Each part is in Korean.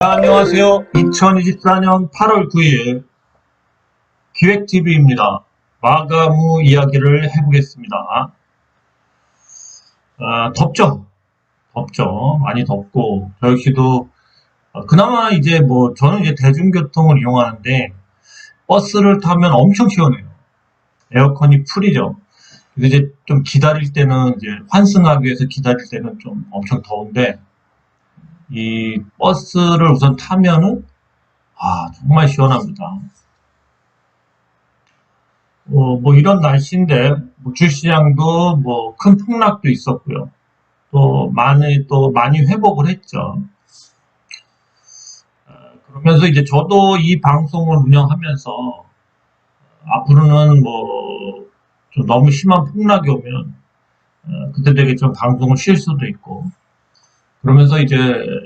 안녕하세요. 2024년 8월 9일 기획TV입니다. 마가무 이야기를 해보겠습니다. 덥죠? 덥죠. 많이 덥고, 저 역시도, 그나마 이제 저는 이제 대중교통을 이용하는데, 버스를 타면 엄청 시원해요. 에어컨이 풀이죠. 그래서 이제 좀 기다릴 때는, 이제 환승하기 위해서 기다릴 때는 좀 엄청 더운데, 이 버스를 우선 타면은, 정말 시원합니다. 이런 날씨인데, 주시장도 큰 폭락도 있었고요. 또 많이 회복을 했죠. 그러면서 이제 저도 이 방송을 운영하면서 앞으로는 좀 너무 심한 폭락이 오면, 그때 되게 좀 방송을 쉴 수도 있고, 그러면서 이제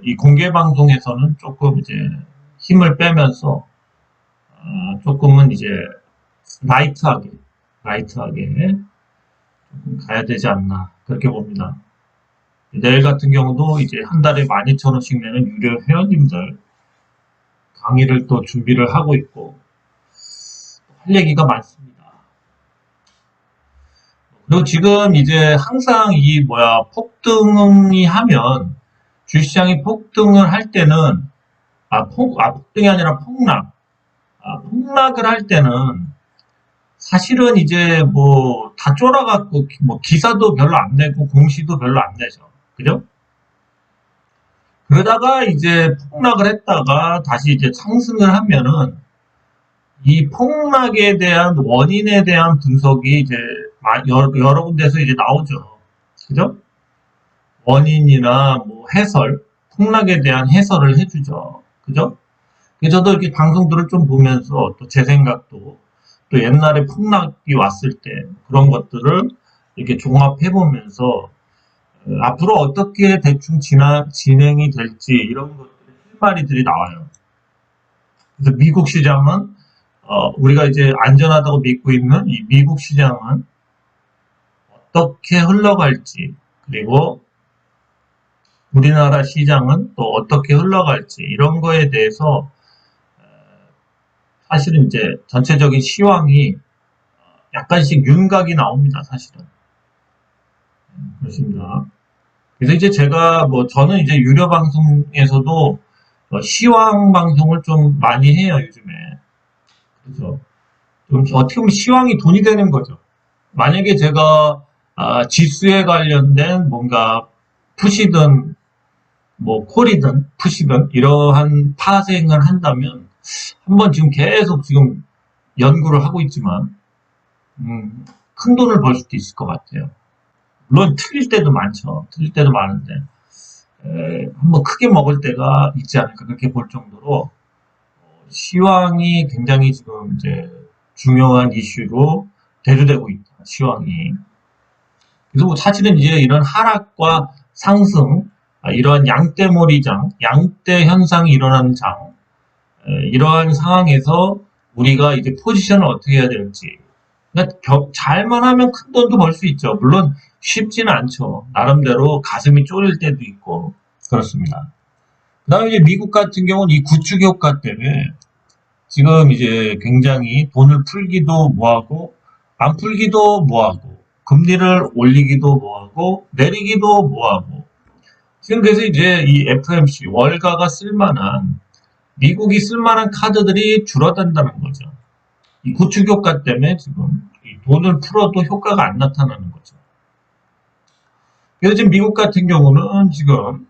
이 공개 방송에서는 조금 이제 힘을 빼면서, 조금은 이제 라이트하게 가야 되지 않나 그렇게 봅니다. 내일 같은 경우도 이제 한 달에 12,000원씩 내는 유료 회원님들 강의를 또 준비를 하고 있고 할 얘기가 많습니다. 그리고 지금 이제 항상 폭등이 하면 주시장이 폭등을 할 때는 폭등이 아니라 폭락을 할 때는 사실은 이제 다 쫄아갖고 기사도 별로 안 내고 공시도 별로 안 내죠. 그죠? 그러다가 이제 폭락을 했다가 다시 이제 상승을 하면은 이 폭락에 대한 원인에 대한 분석이 이제 여러 군데서 이제 나오죠. 그죠? 원인이나 폭락에 대한 해설을 해주죠. 그죠? 그래서 저도 이렇게 방송들을 좀 보면서 또 제 생각도 또 옛날에 폭락이 왔을 때 그런 것들을 이렇게 종합해보면서 앞으로 어떻게 대충 진행이 될지 이런 것들의 실마리들이 나와요. 그래서 미국 시장은 우리가 이제 안전하다고 믿고 있는 이 미국 시장은 어떻게 흘러갈지 그리고 우리나라 시장은 또 어떻게 흘러갈지 이런 거에 대해서 사실은 이제 전체적인 시황이 약간씩 윤곽이 나옵니다. 사실은 그렇습니다. 그래서 이제 저는 이제 유료 방송에서도 시황 방송을 좀 많이 해요, 요즘에. 그래서 좀 어떻게 보면 시황이 돈이 되는 거죠. 만약에 제가 지수에 관련된 뭔가 푸시든 콜이든 푸시든 이러한 파생을 한다면 한번 지금 계속 지금 연구를 하고 있지만 큰 돈을 벌 수도 있을 것 같아요. 물론 틀릴 때도 많죠. 틀릴 때도 많은데 한번 크게 먹을 때가 있지 않을까 그렇게 볼 정도로 시황이 굉장히 지금 이제 중요한 이슈로 대두되고 있다. 시황이. 그래서 사실은 이제 이런 하락과 상승, 이러한 양떼머리장, 양떼 현상이 일어나는 이러한 상황에서 우리가 이제 포지션을 어떻게 해야 될지. 그러니까 잘만 하면 큰 돈도 벌 수 있죠. 물론 쉽지는 않죠. 나름대로 가슴이 쫄릴 때도 있고 그렇습니다. 그다음에 이제 미국 같은 경우는 이 구축 효과 때문에 지금 이제 굉장히 돈을 풀기도 뭐하고 안 풀기도 뭐하고 금리를 올리기도 뭐하고 내리기도 뭐하고 지금 그래서 이제 이 FMC 월가가 미국이 쓸만한 카드들이 줄어든다는 거죠. 이 구축 효과 때문에 지금 이 돈을 풀어도 효과가 안 나타나는 거죠. 그래서 지금 미국 같은 경우는 지금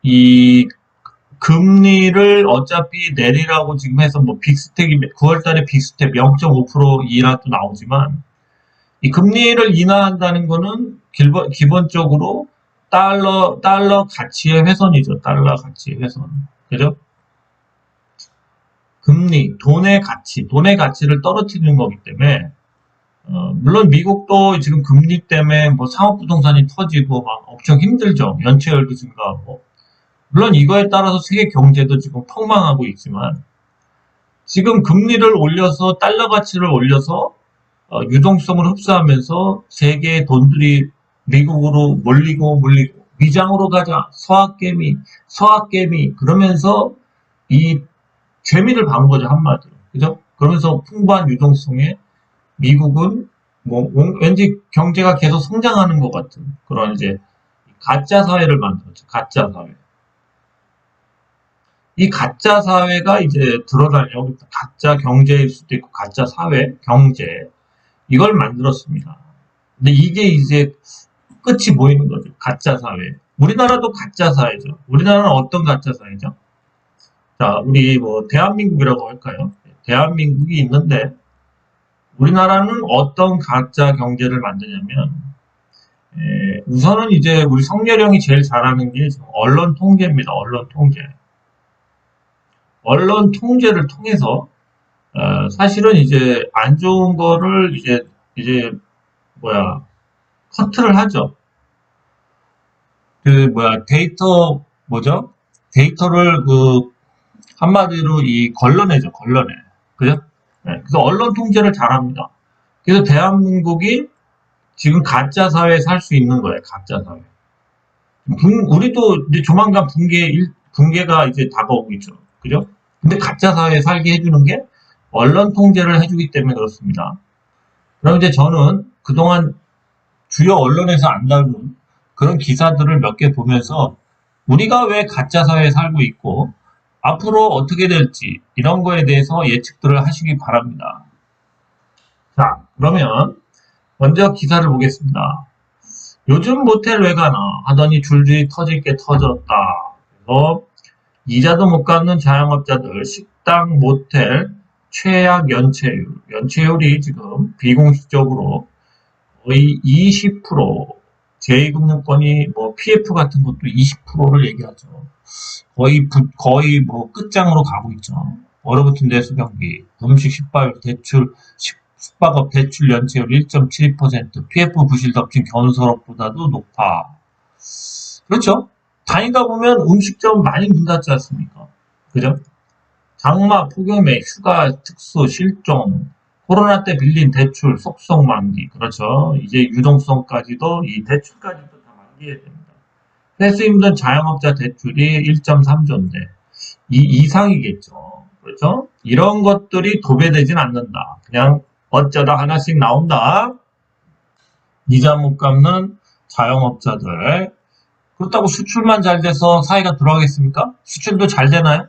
이 금리를 어차피 내리라고 지금 해서 빅스텝이 9월달에 빅스텝 0.5% 인하도 나오지만 이 금리를 인하한다는 거는 기본적으로 달러 가치의 훼손이죠. 달러 가치의 훼손. 그죠? 금리, 돈의 가치를 떨어뜨리는 거기 때문에 물론 미국도 지금 금리 때문에 상업부동산이 터지고 막 엄청 힘들죠. 연체율도 증가하고. 물론 이거에 따라서 세계 경제도 지금 폭망하고 있지만 지금 금리를 올려서 달러 가치를 올려서 유동성을 흡수하면서 세계의 돈들이 미국으로 몰리고 위장으로 가자 서학개미 그러면서 이 재미를 본 거죠, 한마디로. 그죠? 그러면서 풍부한 유동성에 미국은 뭐 왠지 경제가 계속 성장하는 것 같은 그런 이제 가짜 사회를 만들었죠. 가짜 사회. 이 가짜 사회가 이제 드러나려 가짜 경제일 수도 있고 가짜 사회, 경제 이걸 만들었습니다. 근데 이게 이제 끝이 보이는 거죠. 가짜 사회. 우리나라도 가짜 사회죠. 우리나라는 어떤 가짜 사회죠? 자, 우리 뭐 대한민국이라고 할까요? 대한민국이 있는데 우리나라는 어떤 가짜 경제를 만드냐면 우선은 이제 우리 성렬형이 제일 잘하는 게 지금 언론 통제입니다. 언론 통제. 언론 통제를 통해서 사실은 이제 안 좋은 거를 이제 뭐야 커트를 하죠. 그 뭐야 데이터 뭐죠? 데이터를 그 한마디로 이 걸러내죠. 걸러내. 그죠? 네, 그래서 언론 통제를 잘합니다. 그래서 대한민국이 지금 가짜 사회에 살 수 있는 거예요. 가짜 사회. 우리도 이제 조만간 붕괴가 이제 다가오고 있죠. 그죠? 근데 가짜 사회에 살게 해주는 게 언론 통제를 해주기 때문에 그렇습니다. 그럼 이제 저는 그동안 주요 언론에서 안 다룬 그런 기사들을 몇 개 보면서 우리가 왜 가짜 사회에 살고 있고 앞으로 어떻게 될지 이런 거에 대해서 예측들을 하시기 바랍니다. 자, 그러면 먼저 기사를 보겠습니다. 요즘 모텔 왜 가나 하더니 줄줄이 터질 게 터졌다. 그래서 이자도 못 갚는 자영업자들 식당, 모텔 최악 연체율. 연체율이 지금 비공식적으로 거의 20%, 제2금융권이 뭐 PF 같은 것도 20%를 얘기하죠. 거의 뭐 끝장으로 가고 있죠. 얼어붙은 내수 경비, 음식 숙박업 대출 연체율 1.72%, PF 부실 덮친 견소록보다도 높아. 그렇죠? 다니다 보면 음식점 많이 문 닫지 않습니까? 그죠? 장마, 폭염에 휴가, 특수, 실종, 코로나 때 빌린 대출, 속속 만기. 그렇죠. 이제 유동성까지도, 이 대출까지도 다 만기해야 됩니다. 회수 힘든 자영업자 대출이 1.3조인데, 이 이상이겠죠. 그렇죠? 이런 것들이 도배되진 않는다. 그냥 어쩌다 하나씩 나온다. 이자 못 갚는 자영업자들. 그렇다고 수출만 잘 돼서 사회가 돌아가겠습니까? 수출도 잘 되나요?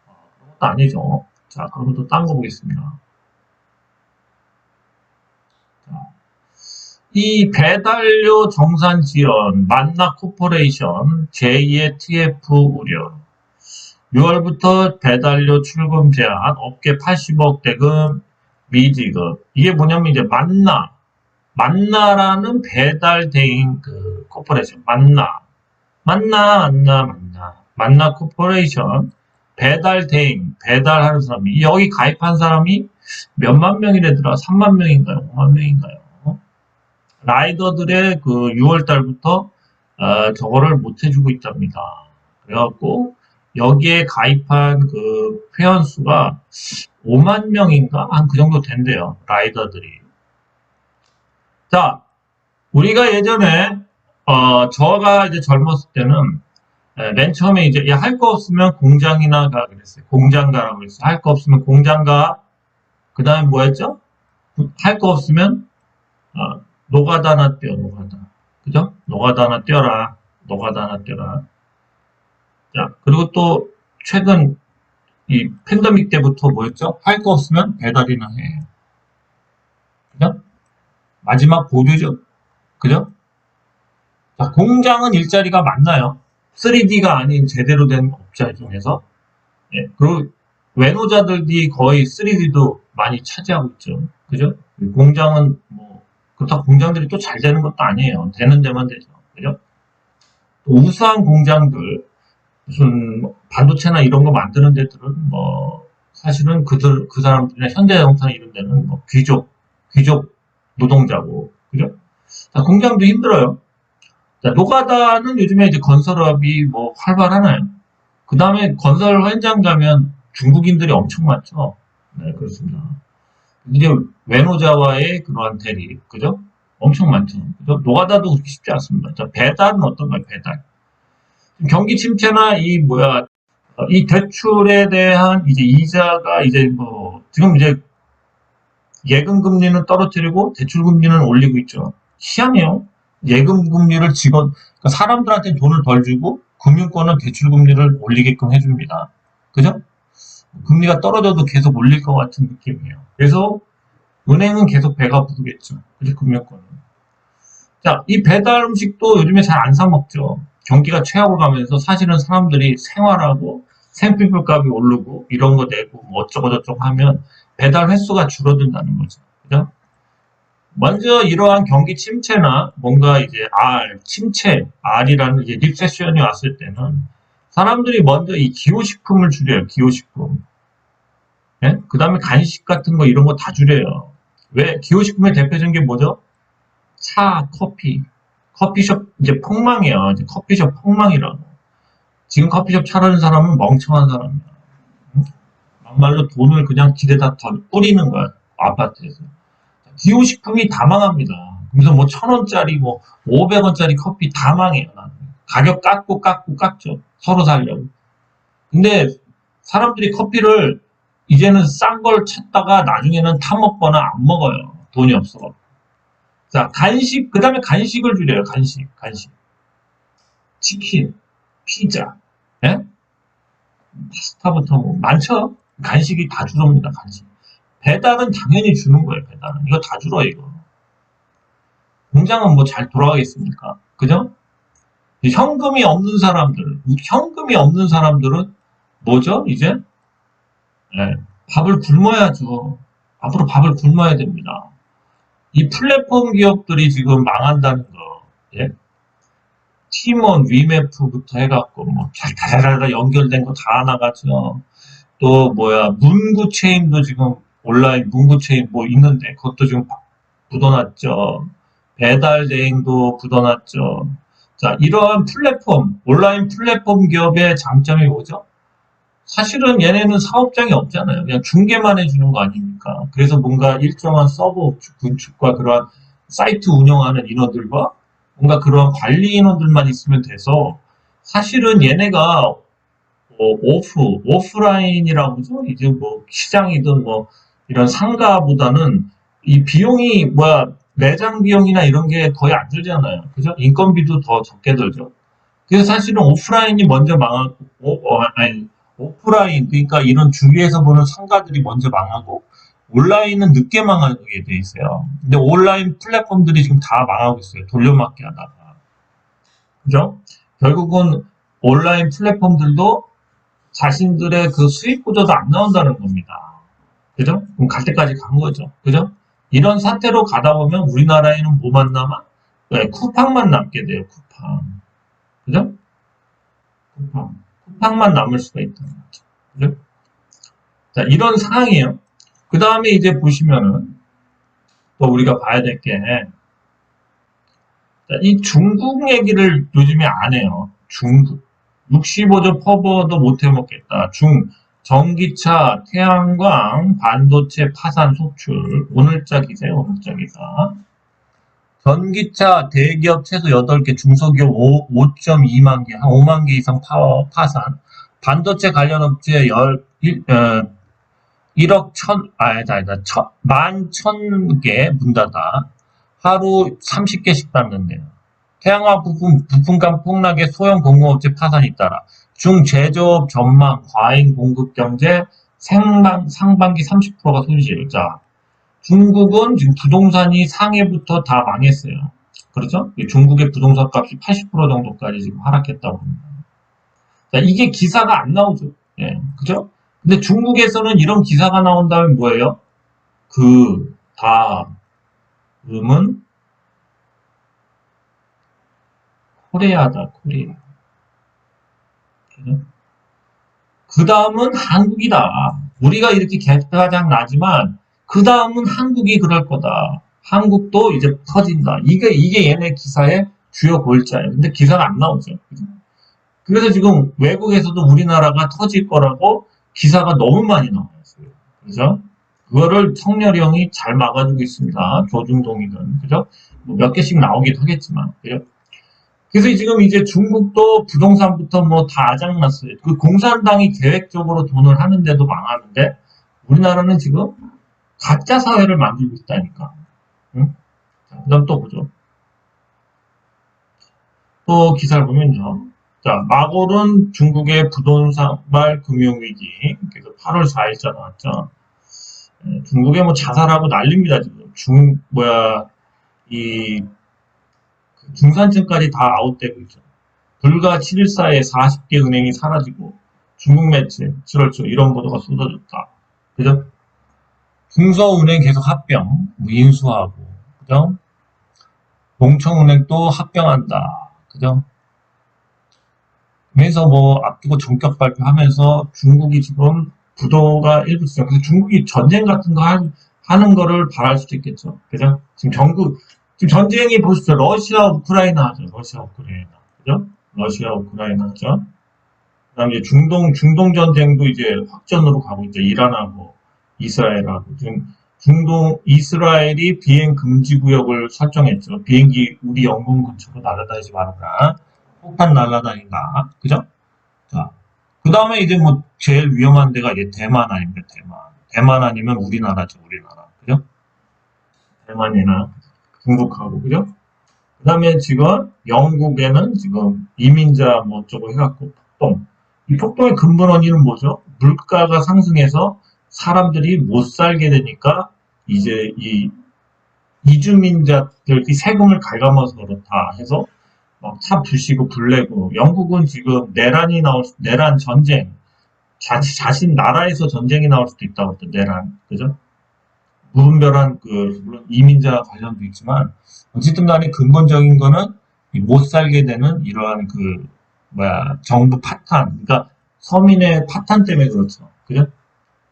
그런 것도 아니죠. 자, 그러면 또 딴 거 보겠습니다. 자, 이 배달료 정산 지연, 만나 코퍼레이션, 제2의 TF 우려. 6월부터 배달료 출금 제한, 업계 80억 대금 미지급. 이게 뭐냐면 이제 만나라는 배달 대행 그 코퍼레이션, 만나 코퍼레이션, 배달 대행, 배달하는 사람이, 여기 가입한 사람이 몇만 명이래더라? 3만 명인가요? 5만 명인가요? 라이더들의 그 6월 달부터 저거를 못 해주고 있답니다. 그래갖고 여기에 가입한 그 회원 수가 5만 명인가? 한 그 정도 된대요. 라이더들이. 자, 우리가 예전에 저가 이제 젊었을 때는 맨 처음에 이제 할 거 없으면 공장이나 가 그랬어요. 공장 가라고 그랬어요. 할 거 없으면 공장 가. 그 다음에 뭐 했죠? 할 거 없으면 노가다나 뛰어, 노가다. 그죠? 노가다나 뛰어라. 노가다나 뛰어라. 자, 그리고 또 최근 이 팬데믹 때부터 뭐였죠? 할 거 없으면 배달이나 해. 그죠? 마지막 보류죠. 그죠? 자, 공장은 일자리가 많나요? 3D가 아닌 제대로 된 업자 중에서. 예, 그리고 외노자들이 거의 3D도 많이 차지하고 있죠. 그죠? 공장은 뭐, 그렇다고 공장들이 또 잘 되는 것도 아니에요. 되는 데만 되죠. 그죠? 또 우수한 공장들, 무슨 반도체나 이런 거 만드는 데들은 뭐, 사실은 그 사람들이나 현대자동차 이런 데는 뭐 귀족 노동자고, 그죠? 자, 공장도 힘들어요. 자, 노가다는 요즘에 이제 건설업이 뭐 활발하나요? 그 다음에 건설 현장 가면 중국인들이 엄청 많죠. 네, 그렇습니다. 이제 외노자와의 그러한 대립, 그죠? 엄청 많죠. 그죠? 노가다도 그렇게 쉽지 않습니다. 자, 배달은 어떤가요? 배달. 경기 침체나 이 뭐야 이 대출에 대한 이제 이자가 이제 뭐 지금 이제 예금 금리는 떨어뜨리고 대출 금리는 올리고 있죠. 희한해요. 예금 금리를 그러니까 사람들한테 돈을 덜 주고 금융권은 대출 금리를 올리게끔 해줍니다. 그죠? 금리가 떨어져도 계속 올릴 것 같은 느낌이에요. 그래서 은행은 계속 배가 부르겠죠. 그죠? 금융권은. 자, 이 배달 음식도 요즘에 잘 안 사 먹죠. 경기가 최악으로 가면서 사실은 사람들이 생활하고 생필품 값이 오르고 이런 거 내고 뭐 어쩌고저쩌고 하면 배달 횟수가 줄어든다는 거죠. 그죠? 먼저 이러한 경기 침체나 뭔가 이제 침체, R이라는 이제 리세션이 왔을 때는 사람들이 먼저 이 기호식품을 줄여요. 기호식품. 예? 그 다음에 간식 같은 거 이런 거 다 줄여요. 왜? 기호식품의 대표적인 게 뭐죠? 차, 커피. 커피숍 이제 폭망이야. 이제 커피숍 폭망이라고. 지금 커피숍 차리는 사람은 멍청한 사람이야. 응? 막말로 돈을 그냥 길에다 더 뿌리는 거야. 아파트에서. 기호식품이 다 망합니다. 그래서 뭐 1,000원짜리, 뭐 500원짜리 커피 다 망해요. 나는. 가격 깎죠. 서로 살려고. 근데 사람들이 커피를 이제는 싼 걸 찾다가 나중에는 타 먹거나 안 먹어요. 돈이 없어. 자, 간식, 그 다음에 간식을 줄여요. 간식. 치킨, 피자, 예? 파스타부터 뭐 많죠? 간식이 다 줄어옵니다. 간식. 배달은 당연히 주는 거예요. 배달은. 이거 다 줄어, 이거. 공장은 뭐 잘 돌아가겠습니까? 그죠? 현금이 없는 사람들은 뭐죠? 이제 예, 밥을 굶어야죠. 앞으로 밥을 굶어야 됩니다. 이 플랫폼 기업들이 지금 망한다는 거, 예? 팀원, 위메프부터 해갖고 뭐 달달달 연결된 거 다 나가죠. 또 뭐야 문구 체인도 지금 온라인 문구 체인 뭐 있는데 그것도 지금 묻어났죠. 배달 대행도 묻어났죠. 자, 이러한 온라인 플랫폼 기업의 장점이 뭐죠? 사실은 얘네는 사업장이 없잖아요. 그냥 중개만 해주는 거 아닙니까? 그래서 뭔가 일정한 서버 구축과 그러한 사이트 운영하는 인원들과 뭔가 그런 관리 인원들만 있으면 돼서 사실은 얘네가 오프라인이라고 하죠? 이제 뭐 시장이든 뭐 이런 상가보다는 이 비용이 매장 비용이나 이런 게 거의 안 들잖아요. 그죠? 인건비도 더 적게 들죠. 그래서 사실은 오프라인이 먼저 망하고, 오프라인, 그러니까 이런 주위에서 보는 상가들이 먼저 망하고, 온라인은 늦게 망하게 돼 있어요. 근데 온라인 플랫폼들이 지금 다 망하고 있어요. 돌려막기 하다가. 그죠? 결국은 온라인 플랫폼들도 자신들의 그 수익 구조도 안 나온다는 겁니다. 그죠? 그럼 갈 때까지 간 거죠. 그죠? 이런 상태로 가다 보면 우리나라에는 뭐만 남아? 네, 쿠팡만 남게 돼요, 쿠팡. 그죠? 쿠팡만 남을 수가 있다는 거죠. 그죠? 자, 이런 상황이에요. 그 다음에 이제 보시면은 또 우리가 봐야 될 게, 이 중국 얘기를 요즘에 안 해요. 중국. 65조 퍼버도 못 해먹겠다. 전기차, 태양광, 반도체 파산 속출. 오늘자 기세요, 오늘자 기사. 전기차 대기업 최소 8개, 중소기업 5.2만 개, 한 5만 개 이상 파산. 반도체 관련 업체 1억 11,000개 문 닫아. 하루 30개씩 닫는데요. 태양광 부품값 폭락에 소형 공공업체 파산이 따라 중제조업 전망, 과잉 공급 경제, 상반기 30%가 손실. 자, 중국은 지금 부동산이 상해부터 다 망했어요. 그렇죠? 중국의 부동산 값이 80% 정도까지 지금 하락했다고 합니다. 자, 이게 기사가 안 나오죠. 예, 그죠? 근데 중국에서는 이런 기사가 나온다면 뭐예요? 다음은 코리아다, 코리아. 그 다음은 한국이다. 우리가 이렇게 개가장 나지만 그 다음은 한국이 그럴 거다. 한국도 이제 터진다. 이게 얘네 기사의 주요 골자예요. 근데 기사가 안 나오죠. 그래서 지금 외국에서도 우리나라가 터질 거라고 기사가 너무 많이 나와요. 그죠? 그거를 성렬이 형이 잘 막아주고 있습니다. 조중동이든, 그죠? 뭐 몇 개씩 나오기도 하겠지만, 그죠? 그래서 지금 이제 중국도 부동산부터 뭐 다 아작났어요. 그 공산당이 계획적으로 돈을 하는데도 망하는데 우리나라는 지금 가짜 사회를 만들고 있다니까. 응? 자, 그다음 또 보죠. 또 기사를 보면요. 자, 마골은 중국의 부동산발 금융위기. 그래서 8월 4일자 나왔죠. 중국에 뭐 자살하고 난립니다, 지금. 이, 중산층까지 다 아웃되고 있죠. 불과 7일 사이에 40개 은행이 사라지고 중국 매체 7월 초 이런 보도가 쏟아졌다. 그죠? 중소은행 계속 합병, 뭐 인수하고, 그죠? 농청은행도 합병한다. 그죠? 그래서 뭐 앞두고 전격 발표하면서 중국이 지금 부도가 일부 지점. 그래서 중국이 전쟁 같은 거 하는 거를 바랄 수도 있겠죠. 그죠? 지금 전쟁이 보시죠. 러시아, 우크라이나 하죠. 러시아, 우크라이나. 그죠? 러시아, 우크라이나 하죠. 그 다음에 이제 중동 전쟁도 이제 확전으로 가고 있죠. 이란하고 이스라엘하고. 지금 이스라엘이 비행 금지 구역을 설정했죠. 비행기 우리 영공 근처로 날아다니지 말아라. 폭탄 날아다닌다. 그죠? 자, 그 다음에 이제 뭐 제일 위험한 데가 이제 대만 아닙니까? 대만. 대만 아니면 우리나라죠. 우리나라. 그죠? 대만이나 중국하고. 그죠? 그 다음에 지금 영국에는 지금 이민자 뭐 어쩌고 해갖고 폭동. 이 폭동의 근본 원인은 뭐죠? 물가가 상승해서 사람들이 못 살게 되니까 이제 이 이주민자들이 세금을 갉아먹어서 그렇다 해서 막 차 부시고 불내고 영국은 지금 내란 전쟁 자신 나라에서 전쟁이 나올 수도 있다고 또 내란 그죠? 무분별한 물론 이민자 관련도 있지만 어쨌든 간에 근본적인 거는 못 살게 되는 이러한 정부 파탄 그러니까 서민의 파탄 때문에 그렇죠 그죠?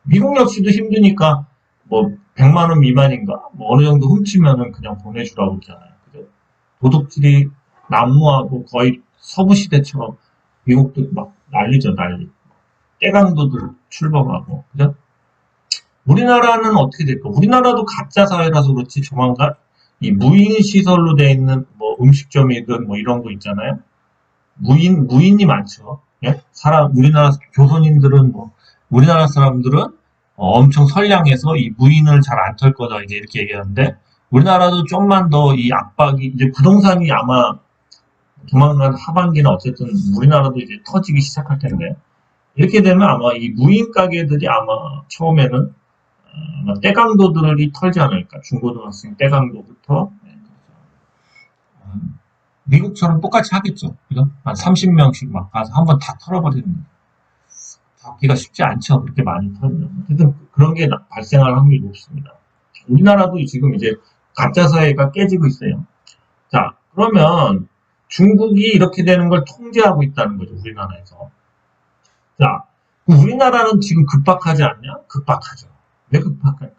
미국 역시도 힘드니까 뭐 100만 원 미만인가 뭐 어느 정도 훔치면은 그냥 보내주라고 그러잖아요 그죠? 도둑질이 난무하고 거의 서부 시대처럼 미국도 막 난리죠 난리 깨강도들 출범하고 그죠? 우리나라는 어떻게 될까? 우리나라도 가짜 사회라서 그렇지 조만간 이 무인 시설로 돼 있는 뭐 음식점이든 뭐 이런 거 있잖아요. 무인이 많죠. 예? 우리나라 조선인들은 뭐 우리나라 사람들은 엄청 선량해서 이 무인을 잘 안 털 거다 이제 이렇게 얘기하는데 우리나라도 좀만 더 이 압박이 이제 부동산이 아마 조만간 하반기는 어쨌든 우리나라도 이제 터지기 시작할 텐데 이렇게 되면 아마 이 무인 가게들이 아마 처음에는 아마 떼강도들이 털지 않을까. 중고등학생 떼강도부터. 네, 미국처럼 똑같이 하겠죠. 그죠? 한 30명씩 막 가서 한번 다 털어버리는 거. 잡기가 쉽지 않죠. 그렇게 많이 털면. 어쨌든 그런 게 발생할 확률이 높습니다. 우리나라도 지금 이제 가짜 사회가 깨지고 있어요. 자, 그러면 중국이 이렇게 되는 걸 통제하고 있다는 거죠. 우리나라에서. 자, 우리나라는 지금 급박하지 않냐? 급박하죠. 왜 급박할까요?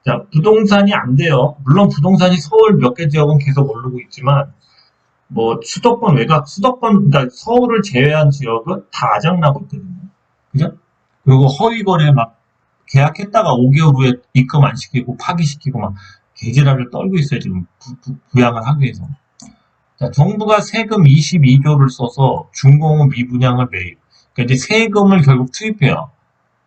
자, 부동산이 안 돼요. 물론 부동산이 서울 몇 개 지역은 계속 오르고 있지만, 뭐, 그러니까 서울을 제외한 지역은 다 아작나고 있거든요. 그죠? 그리고 허위 거래 막 계약했다가 5개월 후에 입금 안 시키고 파기시키고 막 개지랄을 떨고 있어요. 지금 부양을 하기 위해서. 자, 정부가 세금 22조를 써서 중공업 미분양을 매입. 그러니까 이제 세금을 결국 투입해요.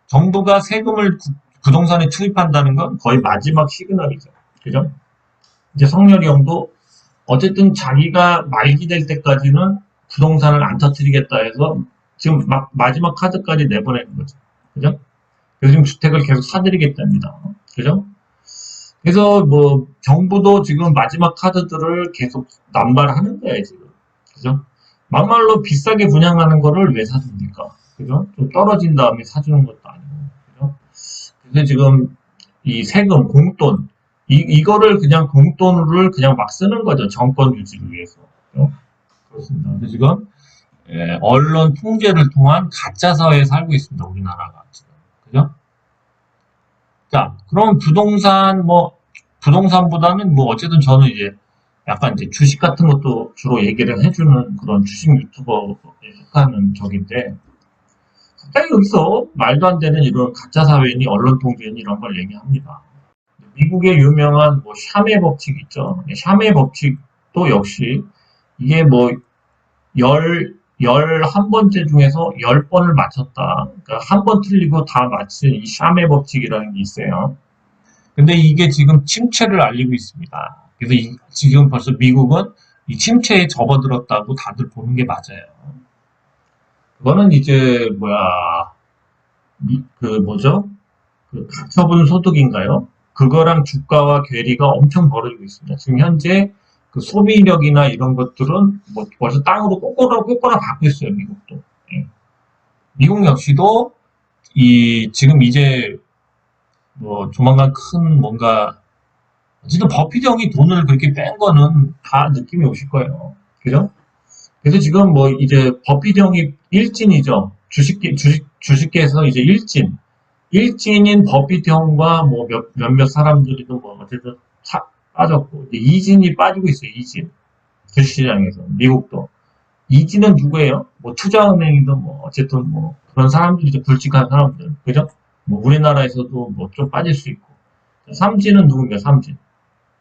정부가 세금을 부동산에 투입한다는 건 거의 마지막 시그널이죠. 그죠? 이제 성렬이 형도 어쨌든 자기가 말기 될 때까지는 부동산을 안 터뜨리겠다 해서 지금 막 마지막 카드까지 내보내는 거죠. 그죠? 그래서 지금 주택을 계속 사들이겠답니다. 그죠? 그래서 뭐 정부도 지금 마지막 카드들을 계속 남발하는 거예요, 지금. 그죠? 막말로 비싸게 분양하는 거를 왜 사줍니까? 그죠? 좀 떨어진 다음에 사주는 것도 아니고. 그죠? 그래서 지금 이 세금, 공돈, 이거를 그냥 공돈을 그냥 막 쓰는 거죠. 정권 유지를 위해서. 그죠? 그렇습니다. 그래서 지금 언론 통제를 통한 가짜 사회에 살고 있습니다. 우리나라가 지금. 그죠? 자, 그럼 부동산보다는 뭐 어쨌든 저는 이제 약간 이제 주식 같은 것도 주로 얘기를 해주는 그런 주식 유튜버에 속하는 적인데 갑자기 여기서 말도 안 되는 이런 가짜 사회니 언론 통제니 이런 걸 얘기합니다. 미국의 유명한 뭐 샤메 법칙 있죠. 샤메 법칙도 역시 이게 뭐, 11번째 중에서 10번을 맞췄다. 그러니까 한 번 틀리고 다 맞힌 이 샤메 법칙이라는 게 있어요. 근데 이게 지금 침체를 알리고 있습니다. 그래서 지금 벌써 미국은 이 침체에 접어들었다고 다들 보는 게 맞아요. 그거는 이제, 그 뭐죠? 그 가처분 소득인가요? 그거랑 주가와 괴리가 엄청 벌어지고 있습니다. 지금 현재 그 소비력이나 이런 것들은 뭐 벌써 땅으로 꼬꼬라 받고 있어요, 미국도. 예. 미국 역시도 지금 이제 뭐 조만간 큰 뭔가 어쨌든 버핏 형이 돈을 그렇게 뺀 거는 다 느낌이 오실 거예요. 그죠? 그래서 지금 뭐 이제 버핏 형이 일진이죠. 주식계에서 이제 일진인 버핏 형과 뭐 몇몇 사람들이도 뭐 어쨌든 빠졌고, 이제 이진이 빠지고 있어요, 이진. 주식시장에서. 미국도. 이진은 누구예요? 뭐 투자은행이든 뭐 어쨌든 뭐 그런 사람들이 좀 굵직한 사람들. 그죠? 뭐 우리나라에서도 뭐 좀 빠질 수 있고. 삼진은 누군가, 삼진.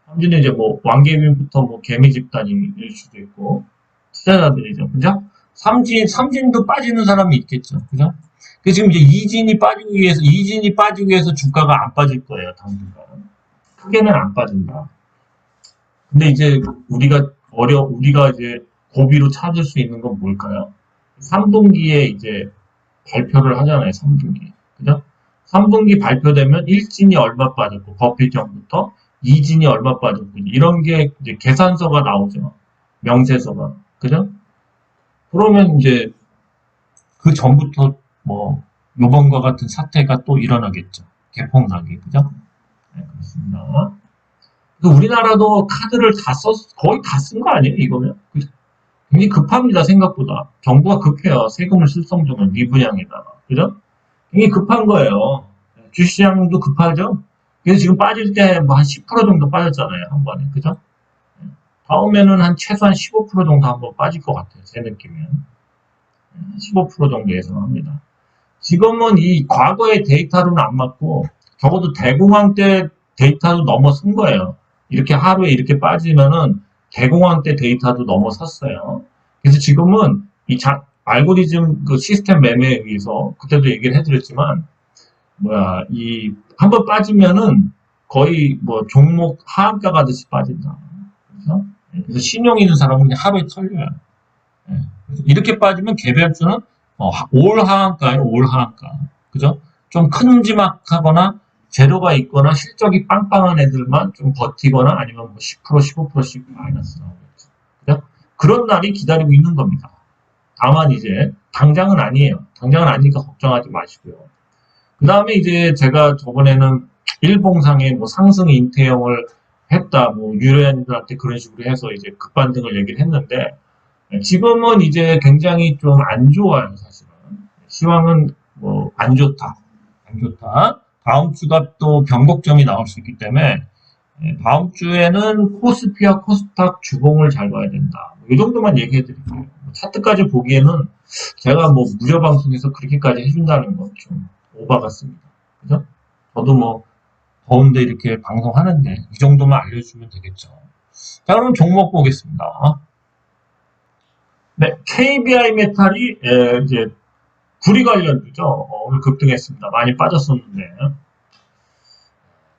삼진은 이제 뭐 왕개민부터 뭐 개미 집단일 수도 있고, 투자자들이죠. 그죠? 삼진도 빠지는 사람이 있겠죠. 그죠? 그 지금 이제 이진이 빠지기 위해서 주가가 안 빠질 거예요, 당분간. 크게는 안 빠진다. 근데 이제 우리가 이제 고비로 찾을 수 있는 건 뭘까요? 3분기에 이제 발표를 하잖아요, 3분기. 그죠? 3분기 발표되면 1진이 얼마 빠졌고, 버핏 정부터 2진이 얼마 빠졌고, 이런 게 이제 계산서가 나오죠. 명세서가. 그죠? 그러면 이제 그 전부터 뭐, 요번과 같은 사태가 또 일어나겠죠. 개폭락이. 그죠? 네, 그렇습니다. 우리나라도 카드를 거의 다 쓴 거 아니에요, 이거면? 굉장히 급합니다, 생각보다. 정부가 급해요. 세금을 쓸 정도면 미분양에다가. 그죠? 굉장히 급한 거예요. 주시장도 급하죠? 그래서 지금 빠질 때 뭐 한 10% 정도 빠졌잖아요, 한 번에. 그죠? 다음에는 최소한 15% 정도 한번 빠질 것 같아요, 제 느낌은. 15% 정도 예상합니다. 지금은 이 과거의 데이터로는 안 맞고, 적어도 대공황 때 데이터도 넘어선 거예요. 이렇게 하루에 이렇게 빠지면은 대공황 때 데이터도 넘어섰어요. 그래서 지금은 알고리즘 그 시스템 매매에 의해서 그때도 얘기를 해드렸지만 한번 빠지면은 거의 뭐 종목 하한가 가듯이 빠진다. 그래서, 그래서 신용 있는 사람은 그냥 하루에 털려요. 예. 이렇게 빠지면 개별주는 올 하한가예요, 올 하한가. 그죠? 좀 큼지막하거나 재료가 있거나 실적이 빵빵한 애들만 좀 버티거나 아니면 뭐 10%, 15%씩 마이너스 나오겠죠. 그죠? 그런 날이 기다리고 있는 겁니다. 다만 이제 당장은 아니에요. 당장은 아니니까 걱정하지 마시고요. 그 다음에 이제 제가 저번에는 일봉상에 뭐 상승 인태형을 했다, 뭐 유료인들한테 그런 식으로 해서 이제 급반등을 얘기를 했는데 지금은 이제 굉장히 좀 안 좋아요, 사실은. 시황은 뭐 안 좋다. 안 좋다. 다음 주가 또 변곡점이 나올 수 있기 때문에 다음 주에는 코스피와 코스닥 주봉을 잘 봐야 된다. 이 정도만 얘기해 드릴게요. 차트까지 보기에는 제가 뭐 무료 방송에서 그렇게까지 해준다는 건 좀 오바 같습니다. 그죠? 저도 뭐 더운데 이렇게 방송하는데 이 정도만 알려주면 되겠죠. 자, 그럼 종목 보겠습니다. 네, KBI 메탈이 이제 구리 관련주죠. 오늘 급등했습니다. 많이 빠졌었는데.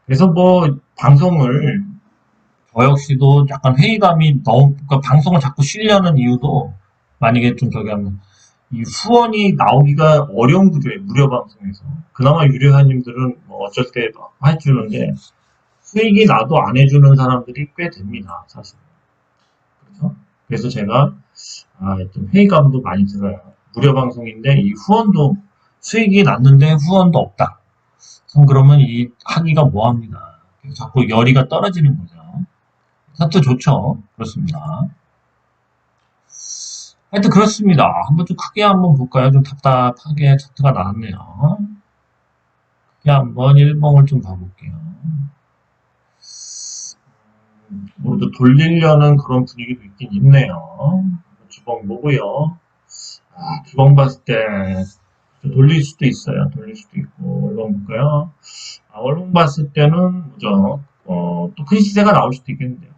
그래서 뭐 방송을 저 역시도 약간 회의감이 너무 그러니까 방송을 자꾸 쉬려는 이유도 만약에 좀 저기 하면 이 후원이 나오기가 어려운 구조예요. 무료 방송에서. 그나마 유료회원님들은 뭐 어쩔 때 해주는데 수익이 나도 안 해주는 사람들이 꽤 됩니다. 사실. 그렇죠? 그래서 제가 좀 회의감도 많이 들어요. 무료 방송인데 이 후원도 수익이 났는데 후원도 없다. 그러면 이 하기가 뭐합니다. 자꾸 열의가 떨어지는 거죠. 차트 좋죠. 그렇습니다. 하여튼 그렇습니다. 한번 좀 크게 한번 볼까요? 좀 답답하게 차트가 나왔네요. 크게 한번 일봉을 좀 봐볼게요. 오늘도 돌리려는 그런 분위기도 있긴 있네요. 주봉 보고요. 주봉 봤을 때 돌릴 수도 있어요. 돌릴 수도 있고 얼른 볼까요? 얼른 봤을 때는 뭐죠? 또 큰 시세가 나올 수도 있겠는데요.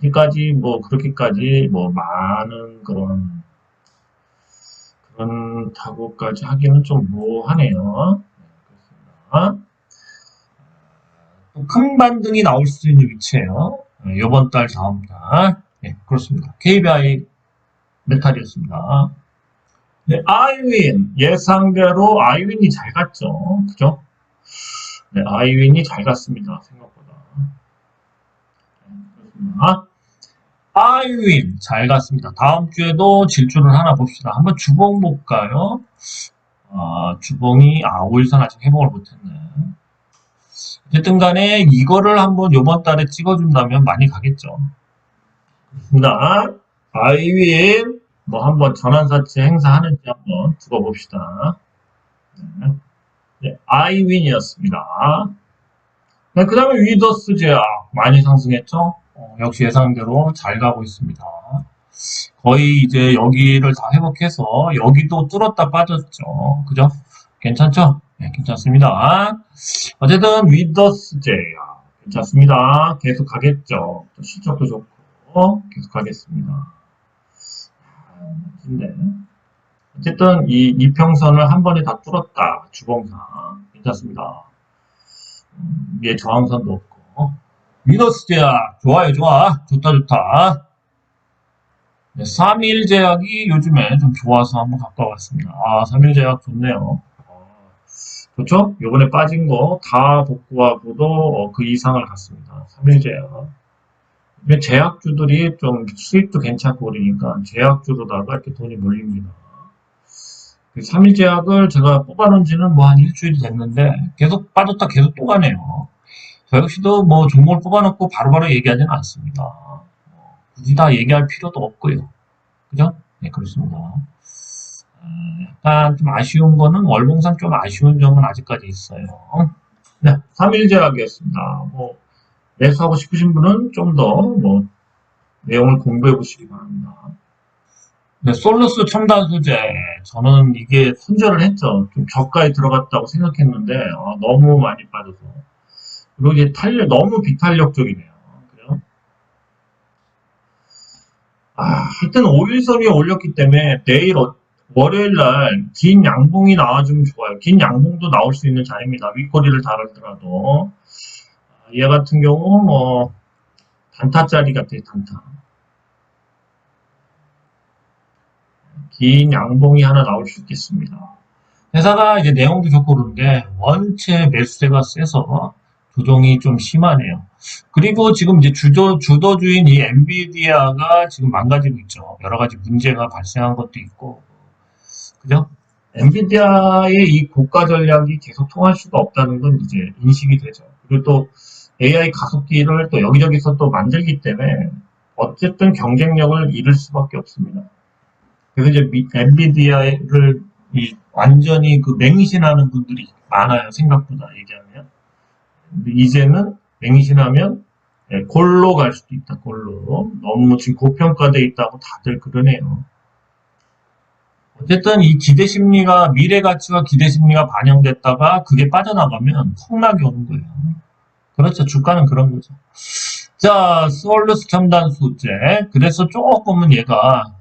그렇게까지 뭐 그렇게까지 뭐 많은 그런 타구까지 하기는 좀 뭐하네요. 그렇습니다. 큰 반등이 나올 수 있는 위치예요. 이번 달, 다음 달. 네, 그렇습니다. KBI 메탈이었습니다. 네, 아이윈 예상대로 아이윈이 잘 갔죠. 그죠? 네, 아이윈이 잘 갔습니다. 생각보다. 네, 그렇습니다. 아이윈 잘 갔습니다. 다음 주에도 질주를 하나 봅시다. 한번 주봉 볼까요? 주봉이 5일선 아직 회복을 못했네. 어쨌든 간에 이거를 한번 요번 달에 찍어준다면 많이 가겠죠. 그렇습니다. 아이윈 뭐 한번 전환사채 행사하는지 한번 두고 봅시다. 네, 네, 아이윈이었습니다. 네, 그 다음에 위더스 제약 많이 상승했죠. 역시 예상대로 잘 가고 있습니다. 거의 이제 여기를 다 회복해서 여기도 뚫었다 빠졌죠. 그죠? 괜찮죠? 네, 괜찮습니다. 어쨌든 위더스 제약 괜찮습니다. 계속 가겠죠. 실적도 좋고 계속 가겠습니다. 멋진데. 어쨌든 이 이평선을 한 번에 다 뚫었다. 주봉상 괜찮습니다. 위에 저항선도 없고. 위너스 제약 좋아요, 좋아. 좋다, 좋다. 네, 3일 제약이 요즘에 좀 좋아서 한번 갖고 왔습니다. 3일 제약 좋네요. 좋죠? 요번에 빠진 거 다 복구하고도 그 이상을 갔습니다. 3일 제약. 근데 제약주들이 좀 수익도 괜찮고 그러니까 제약주로다가 이렇게 돈이 몰립니다. 3일 제약을 제가 뽑아놓은 지는 뭐 한 일주일이 됐는데 계속 빠졌다 계속 또 가네요. 저 역시도 뭐 종목을 뽑아놓고 바로바로 얘기하지는 않습니다. 굳이 다 얘기할 필요도 없고요. 그죠? 네, 그렇습니다. 약간 좀 아쉬운 거는 월봉상 좀 아쉬운 점은 아직까지 있어요. 네, 3일 제약이었습니다. 뭐 매수하고 싶으신 분은 좀 더 뭐 내용을 공부해 보시기 바랍니다. 네, 솔루스 첨단 소재 저는 이게 손절을 했죠. 좀 저가에 들어갔다고 생각했는데 너무 많이 빠져서 그리고 이제 너무 비탄력적이네요. 그래요? 하여튼 5일선 위에 올렸기 때문에 내일 월요일 날 긴 양봉이 나와주면 좋아요. 긴 양봉도 나올 수 있는 자리입니다. 윗꼬리를 달았더라도 얘 같은 경우 뭐 단타짜리 같아요. 단타. 긴 양봉이 하나 나올 수 있겠습니다. 회사가 이제 내용도 좋고 그런데 원체 매수세가 세서 조정이 좀 심하네요. 그리고 지금 이제 주도주인 이 엔비디아가 지금 망가지고 있죠. 여러 가지 문제가 발생한 것도 있고, 그죠? 엔비디아의 이 고가 전략이 계속 통할 수가 없다는 건 이제 인식이 되죠. 그리고 또 AI 가속기를 또 여기저기서 또 만들기 때문에 어쨌든 경쟁력을 잃을 수밖에 없습니다. 그래서 이제 엔비디아를 완전히 그 맹신하는 분들이 많아요. 생각보다 얘기하면. 근데 이제는 맹신하면 골로 갈 수도 있다. 골로. 너무 지금 고평가돼 있다고 다들 그러네요. 어쨌든 이 기대심리가 미래 가치와 기대심리가 반영됐다가 그게 빠져나가면 폭락이 오는 거예요. 그렇죠. 주가는 그런 거죠. 자, 스월루스 첨단 소재. 그래서 조금은 얘가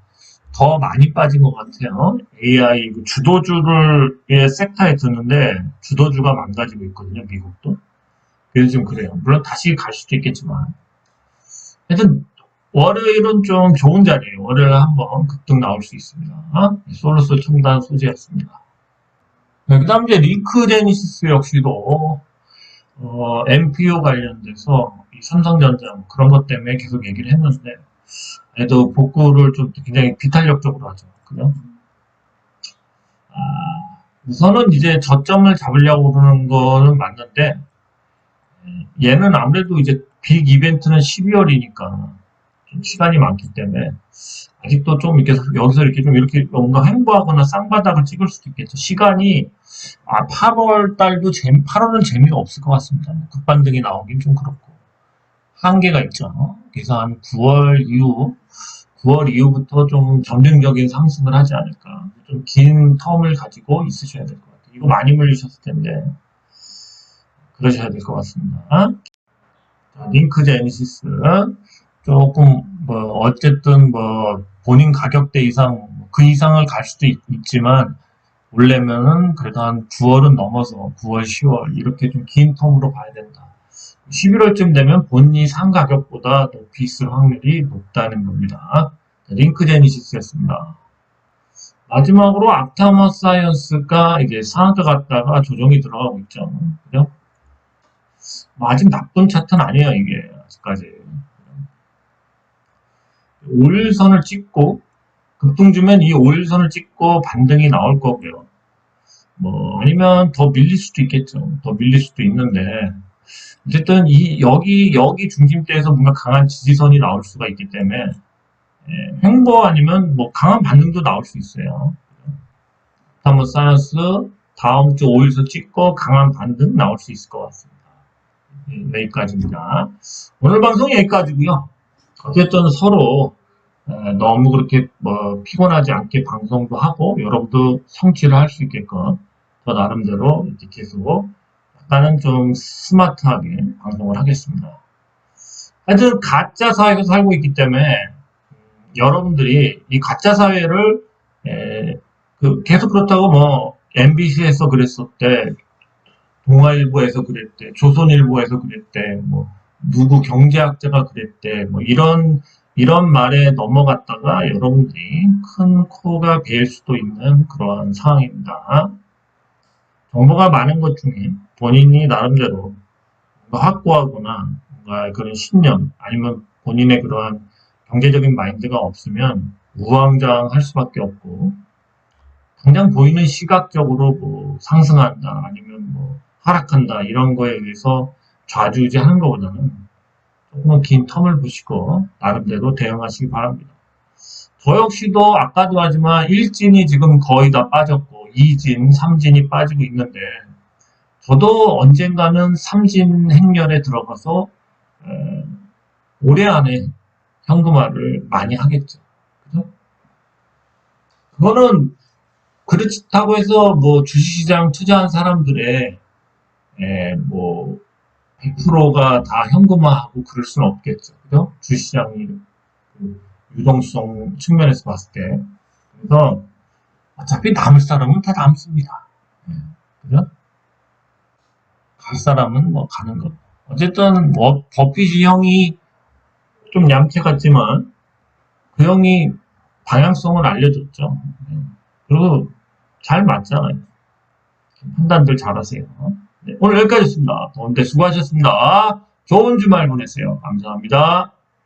더 많이 빠진 것 같아요. AI 주도주를 섹터에 드는데 주도주가 망가지고 있거든요. 미국도. 그래서 좀 그래요. 물론 다시 갈 수도 있겠지만. 하여튼 월요일은 좀 좋은 자리예요. 월요일 한번 급등 나올 수 있습니다. 솔루스 첨단 소재였습니다. 네, 그 다음 이제 링크제니시스 역시도 MPU 관련돼서 이 삼성전자 그런 것 때문에 계속 얘기를 했는데 그래도 복구를 좀 굉장히 비탄력적으로 하죠. 그죠? 우선은 이제 저점을 잡으려고 그러는 거는 맞는데 얘는 아무래도 이제 빅 이벤트는 12월이니까 좀 시간이 많기 때문에 아직도 좀 이렇게 여기서 이렇게 좀 이렇게 뭔가 행보하거나 쌍바닥을 찍을 수도 있겠죠. 시간이 8월 달도 8월은 재미가 없을 것 같습니다. 급반등이 나오긴 좀 그렇고 한계가 있죠. 그래서 한 9월 이후부터 좀 점진적인 상승을 하지 않을까. 좀 긴 텀을 가지고 있으셔야 될 것 같아요. 이거 많이 물리셨을 텐데 그러셔야 될 것 같습니다. 자, 링크 제니시스 조금 뭐 어쨌든 뭐 본인 가격대 이상 그 이상을 갈 수도 지만 올려면은 그래도 한 9월은 넘어서 9월, 10월 이렇게 좀 긴 텀으로 봐야 된다. 11월쯤 되면 본인이 산 가격보다 높이 있을 확률이 높다는 겁니다. 링크 제니시스였습니다. 마지막으로 악타머 사이언스가 이제 상한가 갔다가 조정이 들어가고 있죠. 그죠? 뭐 아직 나쁜 차트는 아니에요, 이게. 아직까지. 5일선을 찍고, 급등 주면 이 5일선을 찍고 반등이 나올 거고요. 뭐, 아니면 더 밀릴 수도 있겠죠. 더 밀릴 수도 있는데, 어쨌든 여기 중심대에서 뭔가 강한 지지선이 나올 수가 있기 때문에, 횡보 아니면 뭐 강한 반등도 나올 수 있어요. 한번 사이언스 다음 주 5일선 찍고 강한 반등 나올 수 있을 것 같습니다. 여기까지입니다. 오늘 방송 여기까지고요. 어쨌든 서로 너무 그렇게 뭐 피곤하지 않게 방송도 하고 여러분도 성취를 할 수 있게끔 저 나름대로 이제 계속 약간은 좀 스마트하게 방송을 하겠습니다. 하여튼 가짜 사회에서 살고 있기 때문에 여러분들이 이 가짜 사회를 계속 그렇다고 뭐 MBC에서 그랬었대, 동아일보에서 그랬대, 조선일보에서 그랬대, 뭐 누구 경제학자가 그랬대, 뭐 이런 말에 넘어갔다가 여러분들이 큰 코가 베일 수도 있는 그러한 상황입니다. 정보가 많은 것 중에 본인이 나름대로 뭔가 확고하거나 뭔가 그런 신념 아니면 본인의 그러한 경제적인 마인드가 없으면 우왕좌왕할 수밖에 없고 당장 보이는 시각적으로 뭐 상승한다 아니면 뭐 하락한다 이런 거에 의해서 좌지우지하는 것보다는 조금은 긴 텀을 보시고 나름대로 대응하시기 바랍니다. 저 역시도 아까도 하지만 1진이 지금 거의 다 빠졌고 2진, 3진이 빠지고 있는데 저도 언젠가는 3진 행렬에 들어가서 올해 안에 현금화를 많이 하겠죠. 그죠? 그거는 그렇다고 해서 뭐 주식시장 투자한 사람들의 뭐 100%가 다 현금화하고 그럴 수는 없겠죠. 그죠? 주식시장이 그 유동성 측면에서 봤을 때. 그래서 어차피 남을 사람은 다 남습니다. 그죠? 갈 사람은 뭐 가는 거. 어쨌든 뭐 버핏이 형이 좀 얌체 같지만 그 형이 방향성을 알려줬죠. 그리고 잘 맞잖아요. 판단들 잘하세요. 네, 오늘 여기까지였습니다. 더운데 수고하셨습니다. 좋은 주말 보내세요. 감사합니다.